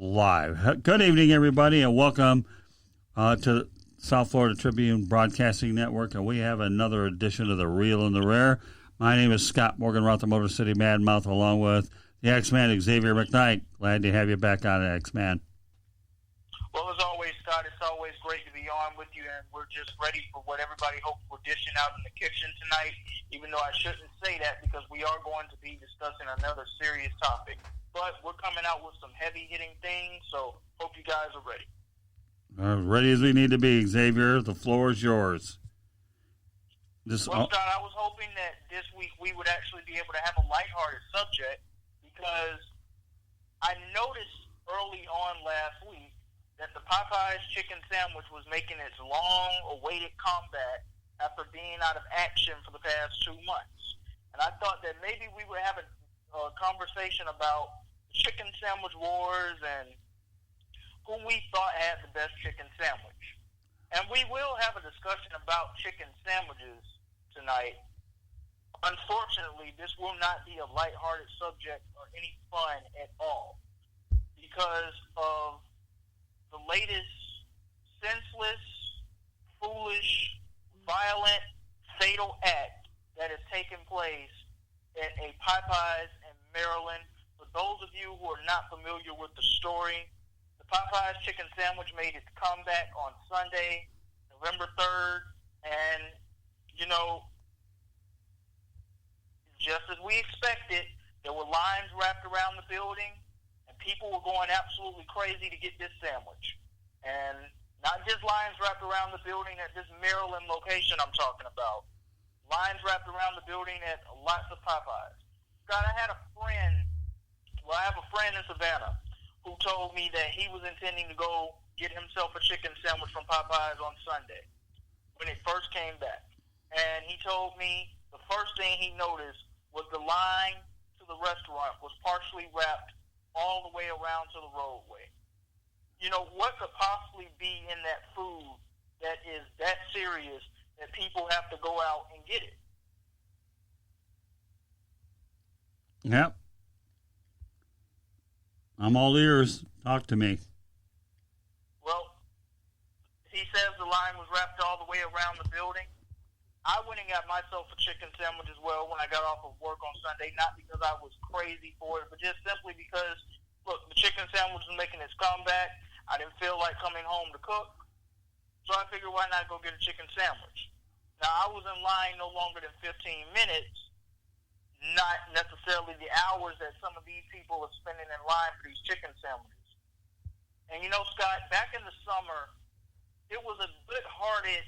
live. Good evening, everybody, and welcome to South Florida Tribune Broadcasting Network. And we have another edition of The Real and the Rare. My name is Scott Morganroth, the Motor City Madmouth, along with the X-Man, Xavier McKnight. Glad to have you back on, X-Man. Well, as always, Scott, it's always great to be on with you, and we're just ready for what everybody hopes we're dishing out in the kitchen tonight, even though I shouldn't say that because we are going to be discussing another serious topic. But we're coming out with some heavy-hitting things, so hope you guys are ready. Ready as we need to be, Xavier. The floor is yours. Scott, I was hoping that this week we would actually be able to have a lighthearted subject because I noticed early on last week that the Popeyes Chicken Sandwich was making its long-awaited comeback after being out of action for the past 2 months. And I thought that maybe we would have a conversation about chicken sandwich wars and who we thought had the best chicken sandwich. And we will have a discussion about chicken sandwiches tonight. Unfortunately, this will not be a lighthearted subject or any fun at all because of the latest senseless, foolish, violent, fatal act that has taken place at a Popeyes in Maryland. For those of you who are not familiar with the story, the Popeyes Chicken Sandwich made its comeback on Sunday, November 3rd, and, just as we expected, there were lines wrapped around the building, and people were going absolutely crazy to get this sandwich. And not just lines wrapped around the building at this Maryland location I'm talking about. Lines wrapped around the building at lots of Popeyes. God, I have a friend in Savannah who told me that he was intending to go get himself a chicken sandwich from Popeyes on Sunday when it first came back. And he told me the first thing he noticed was the line to the restaurant was partially wrapped all the way around to the roadway. What could possibly be in that food that is that serious that people have to go out and get it? Yep. I'm all ears. Talk to me. Well, he says the line was wrapped all the way around the building. I went and got myself a chicken sandwich as well when I got off of work on Sunday, not because I was crazy for it, but just simply because, look, the chicken sandwich was making its comeback. I didn't feel like coming home to cook, so I figured why not go get a chicken sandwich. Now, I was in line no longer than 15 minutes, not necessarily the hours that some of these people are spending in line for these chicken sandwiches. And Scott, back in the summer, it was a good-hearted,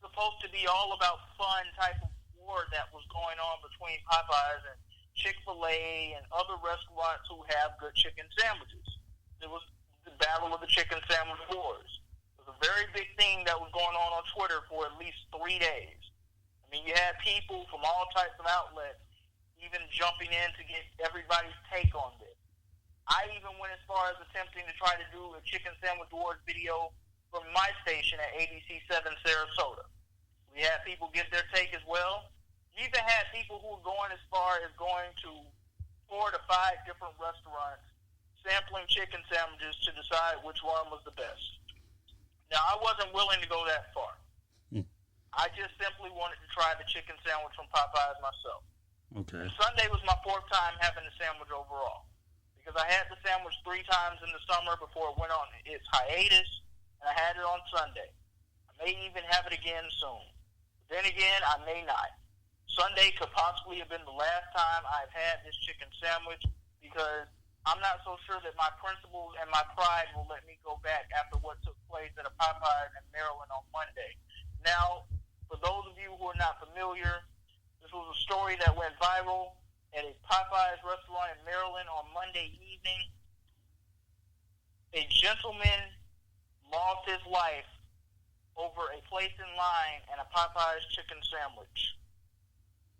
supposed to be all about fun type of war that was going on between Popeyes and Chick-fil-A and other restaurants who have good chicken sandwiches. It was the battle of the chicken sandwich wars. It was a very big thing that was going on Twitter for at least 3 days. I mean, you had people from all types of outlets even jumping in to get everybody's take on this. I even went as far as attempting to try to do a chicken sandwich wars video from my station at ABC7 Sarasota. We had people give their take as well. You even had people who were going as far as going to 4 to 5 different restaurants, sampling chicken sandwiches to decide which one was the best. Now, I wasn't willing to go that far. I just simply wanted to try the chicken sandwich from Popeyes myself. Okay. Sunday was my 4th time having the sandwich overall because I had the sandwich 3 times in the summer before it went on its hiatus, and I had it on Sunday. I may even have it again soon. But then again, I may not. Sunday could possibly have been the last time I've had this chicken sandwich because I'm not so sure that my principles and my pride will let me go back after what took place at a Popeyes in Maryland on Monday. Now, for those of you who are not familiar, this was a story that went viral at a Popeyes restaurant in Maryland on Monday evening. A gentleman lost his life over a place in line and a Popeyes chicken sandwich.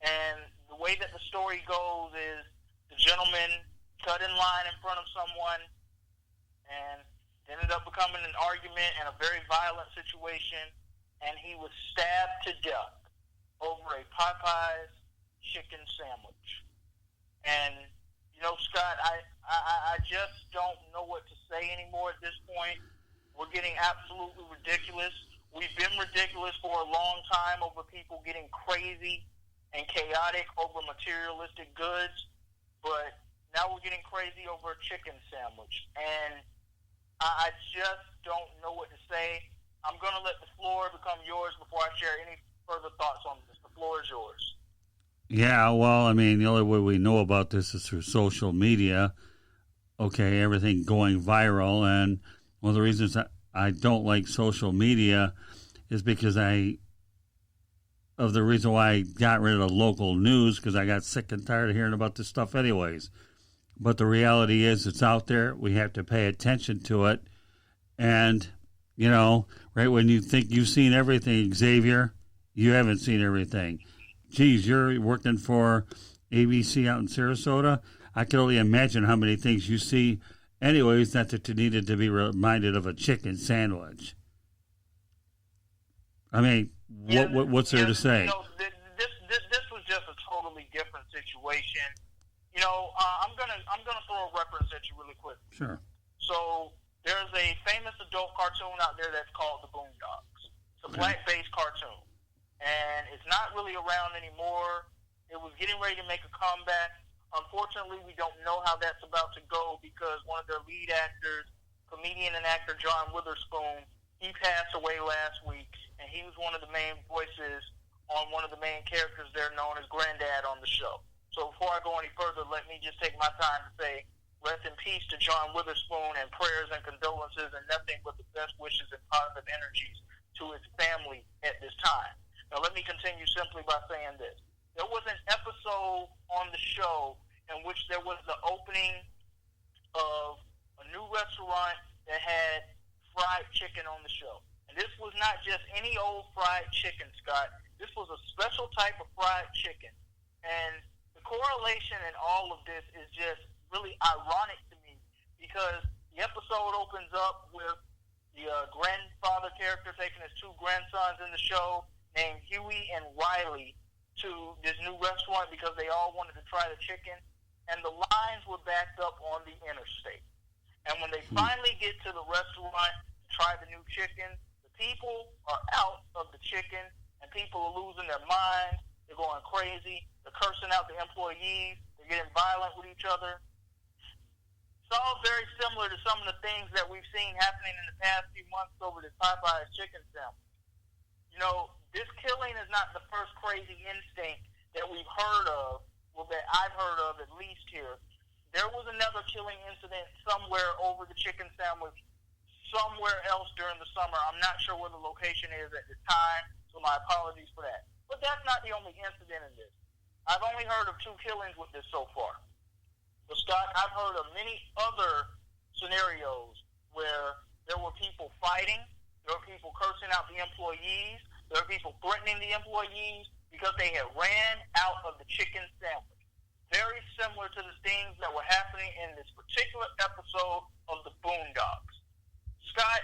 And the way that the story goes is the gentleman cut in line in front of someone and it ended up becoming an argument and a very violent situation, and he was stabbed to death over a Popeyes chicken sandwich. And, Scott, I just don't know what to were getting absolutely ridiculous. We've been ridiculous for a long time over people getting crazy and chaotic over materialistic goods, but now we're getting crazy over a chicken sandwich. And I just don't know what to say. I'm going to let the floor become yours before I share any further thoughts on this. The floor is yours. Yeah, well, I mean, the only way we know about this is through social media. Okay, everything going viral. And one of the reasons I don't like social media is because of the reason why I got rid of local news, because I got sick and tired of hearing about this stuff anyways. But the reality is it's out there. We have to pay attention to it. And, you know, right when you think you've seen everything, Xavier, you haven't seen everything. Geez, you're working for ABC out in Sarasota. I can only imagine how many things you see. Anyways, not that you needed to be reminded of a chicken sandwich. I mean, what's there to say? You know, this was just a totally different situation. You know, I'm gonna throw a reference at you really quick. Sure. So there's a famous adult cartoon out there that's called The Boondocks. It's a black-based cartoon, and it's not really around anymore. It was getting ready to make a comeback. Unfortunately, we don't know how that's about to go because one of their lead actors, comedian and actor John Witherspoon, he passed away last week, and he was one of the main voices on one of the main characters there known as Granddad on the show. So before I go any further, let me just take my time to say rest in peace to John Witherspoon, and prayers and condolences and nothing but the best wishes and positive energies to his family at this time. Now let me continue simply by saying this. There was an episode on the show in which there was the opening of a new restaurant that had fried chicken on the show. And this was not just any old fried chicken, Scott. This was a special type of fried chicken. And the correlation in all of this is just really ironic to me because the episode opens up with the grandfather character taking his two grandsons in the show named Huey and Riley to this new restaurant because they all wanted to try the chicken, and the lines were backed up on the interstate. And when they finally get to the restaurant to try the new chicken, the people are out of the chicken, and people are losing their minds. They're going crazy. They're cursing out the employees. They're getting violent with each other. It's all very similar to some of the things that we've seen happening in the past few months over this Popeyes Chicken Sandwich. You know, this killing is not the first crazy instinct that we've heard of, well, that I've heard of at least here. There was another killing incident somewhere over the chicken sandwich, somewhere else during the summer. I'm not sure where the location is at this time, so my apologies for that. But that's not the only incident in this. I've only heard of 2 killings with this so far. But Scott, I've heard of many other scenarios where there were people fighting, there were people cursing out the employees, there were people threatening the employees because they had ran out of the chicken sandwich. Very similar to the things that were happening in this particular episode of The Boondocks. Scott,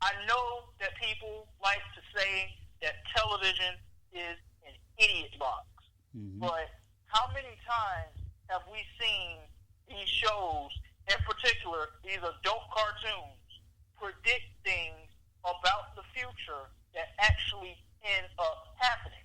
I know that people like to say that television is an idiot box. Mm-hmm. But how many times have we seen these shows, in particular these adult cartoons, predict things about the future that actually end up happening?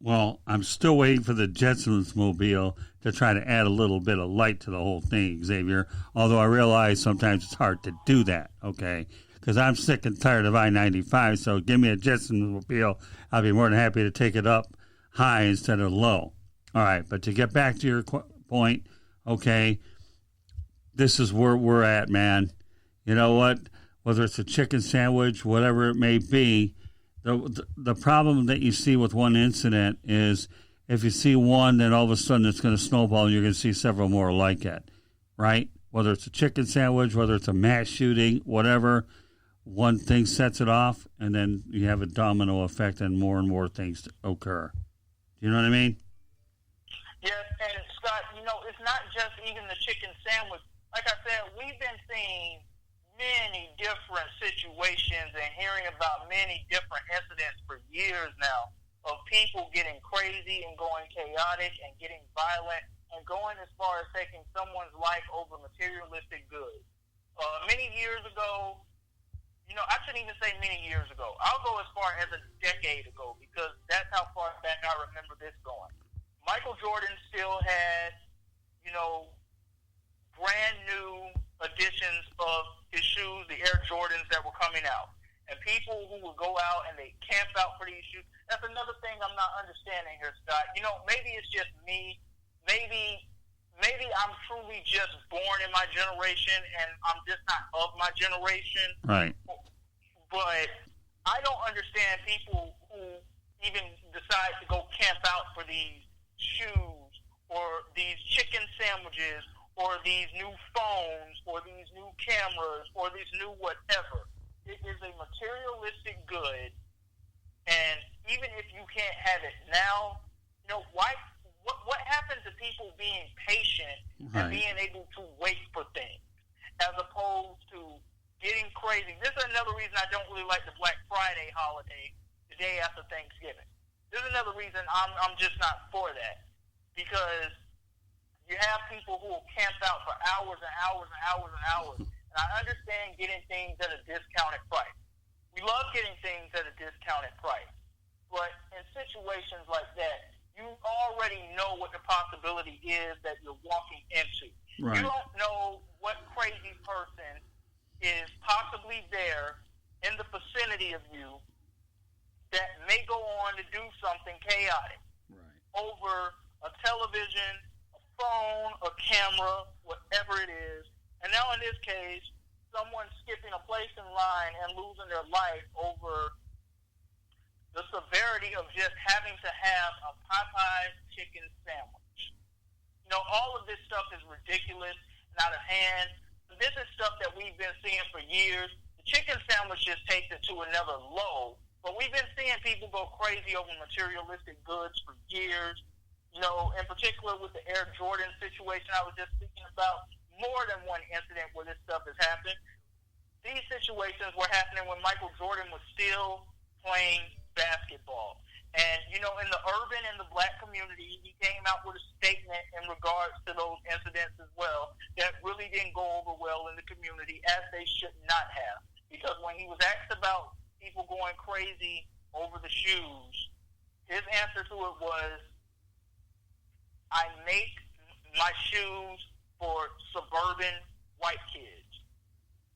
Well, I'm still waiting for the Jetsons mobile to try to add a little bit of light to the whole thing, Xavier, although I realize sometimes it's hard to do that, okay? Because I'm sick and tired of I-95, so give me a Jetsons mobile. I'll be more than happy to take it up high instead of low. All right, but to get back to your point, okay, this is where we're at, man. You know what? Whether it's a chicken sandwich, whatever it may be, the problem that you see with one incident is if you see one, then all of a sudden it's going to snowball and you're going to see several more like it, right? Whether it's a chicken sandwich, whether it's a mass shooting, whatever, one thing sets it off, and then you have a domino effect and more things occur. Do you know what I mean? Yes, and Scott, you know, it's not just even the chicken sandwich. Like I said, we've been seeing many different situations and hearing about many different incidents for years now of people getting crazy and going chaotic and getting violent and going as far as taking someone's life over materialistic goods. Many years ago, I shouldn't even say many years ago. I'll go as far as a decade ago because that's how far back I remember this going. Michael Jordan still had, brand new editions of his shoes, the Air Jordans that were coming out. And people who would go out and they camp out for these shoes. That's another thing I'm not understanding here, Scott. Maybe it's just me. Maybe I'm truly just born in my generation and I'm just not of my generation. Right. But I don't understand people who even decide to go camp out for these shoes or these chicken sandwiches or these new phones or these new cameras or these new whatever. It is a materialistic good, and even if you can't have it now, why? What happened to people being patient and being able to wait for things as opposed to getting crazy? This is another reason I don't really like the Black Friday holiday, the day after Thanksgiving. This is another reason I'm just not for that, because you have people who will camp out for hours and hours and hours and hours. And I understand getting things at a discounted price. We love getting things at a discounted price. But in situations like that, you already know what the possibility is that you're walking into. Right. You don't know what crazy person is possibly there in the vicinity of you that may go on to do something chaotic over a television, a phone, a camera, whatever it is. And now in this case, someone skipping a place in line and losing their life over the severity of just having to have a Popeyes chicken sandwich. All of this stuff is ridiculous and out of hand. This is stuff that we've been seeing for years. The chicken sandwich just takes it to another low. But we've been seeing people go crazy over materialistic goods for years. In particular with the Air Jordan situation I was just speaking about, more than one incident where this stuff has happened. These situations were happening when Michael Jordan was still playing basketball. And, in the urban and the black community, he came out with a statement in regards to those incidents as well that really didn't go over well in the community, as they should not have. Because when he was asked about people going crazy over the shoes, his answer to it was, I make my shoes for suburban white kids.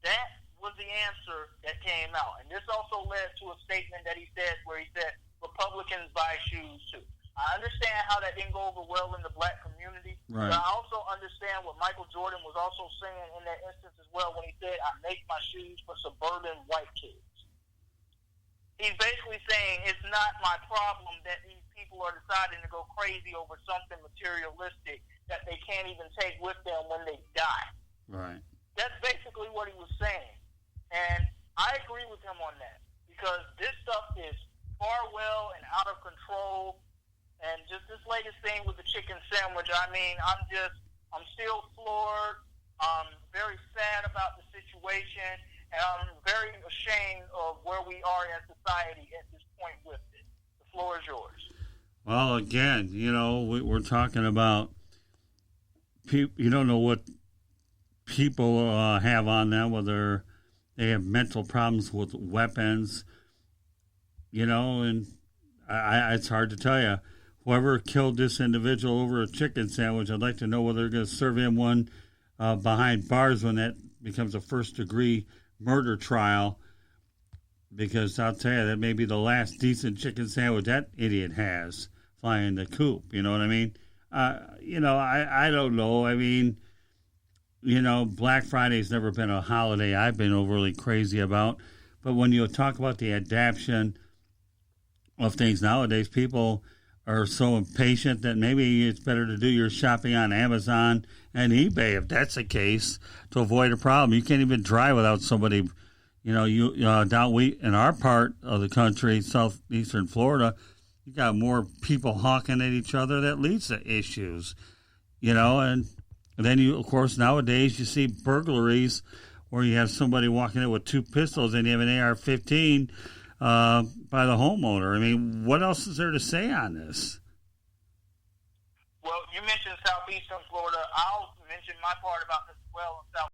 That was the answer that came out. And this also led to a statement that he said where he said, Republicans buy shoes too. I understand how that didn't go over well in the black community, right. But I also understand what Michael Jordan was also saying in that instance as well when he said, I make my shoes for suburban white kids. He's basically saying it's not my problem that these people are deciding to go crazy over something materialistic that they can't even take with them when they die. Right. That's basically what he was saying. And I agree with him on that because this stuff is far well and out of control. And just this latest thing with the chicken sandwich, I'm still floored. I'm very sad about the situation. And I'm very ashamed of where we are in society at this point with it. The floor is yours. Well, again, we're talking about people. You don't know what people have on them, whether they have mental problems with weapons, and it's hard to tell you. Whoever killed this individual over a chicken sandwich, I'd like to know whether they're going to serve him one behind bars when that becomes a first-degree murder trial, because I'll tell you, that may be the last decent chicken sandwich that idiot has flying the coop. You know what I mean? I don't know. I mean, Black Friday's never been a holiday I've been overly crazy about. But when you talk about the adaptation of things nowadays, people are so impatient that maybe it's better to do your shopping on Amazon and eBay if that's the case to avoid a problem. You can't even drive without somebody, down in our part of the country, southeastern Florida, you got more people hawking at each other that leads to issues, and then of course, nowadays you see burglaries where you have somebody walking in with two pistols and you have an AR-15 by the homeowner. I mean, what else is there to say on this? Well, you mentioned southeastern Florida. I'll mention my part about this as well in South